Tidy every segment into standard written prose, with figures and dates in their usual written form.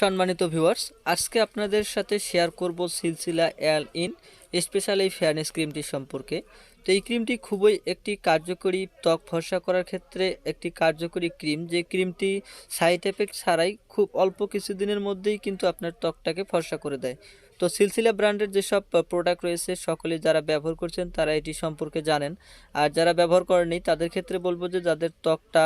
সম্মানিত ভিউয়ার্স, আজকে আপনাদের সাথে শেয়ার করব সিলসিলা এল ইন স্পেশাল এই ফেয়ারনেস ক্রিমটি সম্পর্কে। তো এই ক্রিমটি খুবই একটি কার্যকরী ত্বক ফর্সা করার ক্ষেত্রে একটি কার্যকরী ক্রিম, যে ক্রিমটি সাইড এফেক্ট ছাড়াই খুব অল্প কিছুদিনের মধ্যেই কিন্তু আপনার ত্বকটাকে ফর্সা করে দেয়। তো সিলসিলা ব্র্যান্ডের যেসব প্রোডাক্ট রয়েছে সকলে যারা ব্যবহার করছেন তারা এটি সম্পর্কে জানেন। আর যারা ব্যবহার করেনি তাদের ক্ষেত্রে বলবো যে যাদের ত্বকটা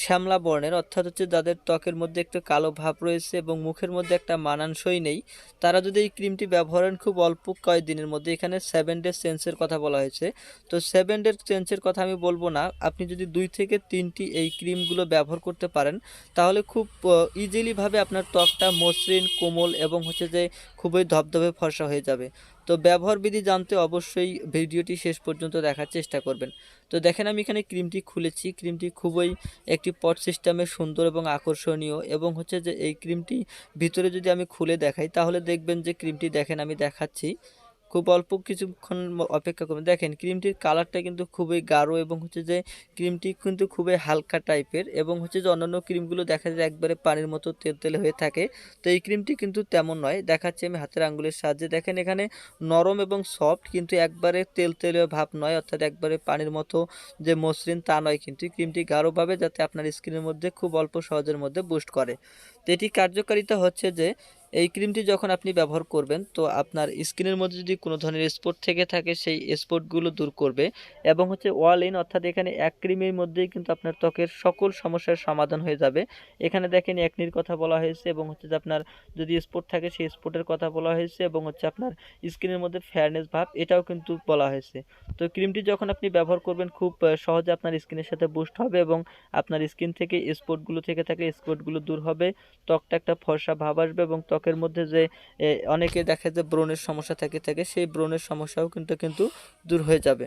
শ্যামলা বর্ণের, অর্থাৎ হচ্ছে যাদের ত্বকের মধ্যে একটু কালো ভাব রয়েছে এবং মুখের মধ্যে একটা মানানসই নেই, তারা যদি এই ক্রিমটি ব্যবহার করেন খুব অল্প কয়েকদিনের মধ্যে, এখানে 7 ডেজ চেঞ্জের কথা বলা হয়েছে। তো 7 ডেজ চেঞ্জের কথা আমি বলবো না, আপনি যদি 2 থেকে 3টি এই ক্রিমগুলো ব্যবহার করতে পারেন তাহলে খুব ইজিলিভাবে আপনার ত্বকটা মসৃণ, কোমল এবং হচ্ছে যে খুবই ধবধবে ফর্সা হয়ে যাবে। তো ব্যবহার বিধি জানতে অবশ্যই ভিডিওটি শেষ পর্যন্ত দেখার চেষ্টা করবেন। তো দেখেন আমি এখানে ক্রিমটি খুলেছি, ক্রিমটি খুবই একটি পট সিস্টেমে সুন্দর এবং আকর্ষণীয়, এবং হচ্ছে যে এই ক্রিমটি ভিতরে যদি আমি খুলে দেখাই তাহলে দেখবেন যে ক্রিমটি, দেখেন আমি দেখাচ্ছি, খুব অল্প কিছুক্ষণ অপেক্ষা করবেন। দেখেন ক্রিমটির কালারটা কিন্তু খুবই গাঢ় এবং হচ্ছে যে ক্রিমটি কিন্তু খুবই হালকা টাইপের, এবং হচ্ছে যে অন্যান্য ক্রিমগুলো দেখা যায় একবারে পানির মতো তেলতেলে হয়ে থাকে। তো এই ক্রিমটি কিন্তু তেমন নয়, দেখাচ্ছি আমি হাতের আঙ্গুলের সাহায্যে। দেখেন এখানে নরম এবং সফট, কিন্তু একবারে তেলতেলে ভাব নয়, অর্থাৎ একবারে পানির মতো যে মসৃণ তা নয়, কিন্তু ক্রিমটি গাঢ়ভাবে যাতে আপনার স্কিনের মধ্যে খুব অল্প সহজের মধ্যে বুস্ট করে। তো এটি কার্যকারিতা হচ্ছে যে এই ক্রিমটি যখন আপনি ব্যবহার করবেন তো আপনার স্কিনের মধ্যে যদি কোনো ধরনের স্পট থেকে থাকে সেই স্পটগুলো দূর করবে, এবং হচ্ছে অল ইন, অর্থাৎ এখানে এক ক্রিমের মধ্যেই কিন্তু আপনার ত্বকের সকল সমস্যার সমাধান হয়ে যাবে। এখানে দেখেন একনির কথা বলা হয়েছে, এবং হচ্ছে যে আপনার যদি স্পট থাকে সেই স্পটের কথা বলা হয়েছে, এবং হচ্ছে আপনার স্কিনের মধ্যে ফেয়ারনেস ভাব এটাও কিন্তু বলা হয়েছে। তো ক্রিমটি যখন আপনি ব্যবহার করবেন খুব সহজে আপনার স্কিনের সাথে বুস্ট হবে, এবং আপনার স্কিন থেকে স্পটগুলো থেকে থাকলে স্পটগুলো দূর হবে, ত্বকটা একটা ফর্সা ভাব আসবে, এবং ত্বকের মধ্যে যে অনেকে দেখা যায় ব্রণের সমস্যা থাকে সেই ব্রণের সমস্যাও কিন্তু দূর হয়ে যাবে।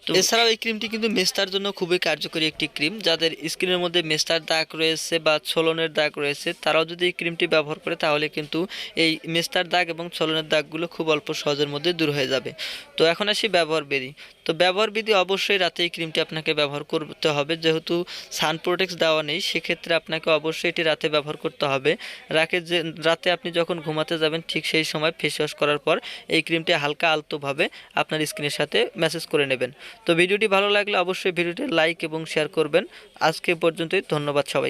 তো এছাড়াও এই ক্রিমটি কিন্তু মেস্তার জন্য খুবই কার্যকরী একটি ক্রিম। যাদের স্কিনের মধ্যে মেস্তার দাগ রয়েছে বা ছলনের দাগ রয়েছে তারাও যদি এই ক্রিমটি ব্যবহার করে তাহলে কিন্তু এই মেস্তার দাগ এবং ছলনের দাগগুলো খুব অল্প সহজের মধ্যে দূর হয়ে যাবে। তো এখন আসি ব্যবহার বিধি। তো ব্যবহার বিধি অবশ্যই রাতে এই ক্রিমটি আপনাকে ব্যবহার করতে হবে, যেহেতু সান প্রোটেক্ট দেওয়া নেই সেক্ষেত্রে আপনাকে অবশ্যই এটি রাতে ব্যবহার করতে হবে। রাতে আপনি যখন ঘুমাতে যাবেন ঠিক সেই সময় ফেস ওয়াশ করার পর এই ক্রিমটি হালকা আলতোভাবে আপনার স্কিনের সাথে ম্যাসেজ করে নেবেন। তো ভিডিওটি ভালো লাগলে অবশ্যই ভিডিওটি লাইক এবং শেয়ার করবেন। আজকে পর্যন্তই, ধন্যবাদ সবাই।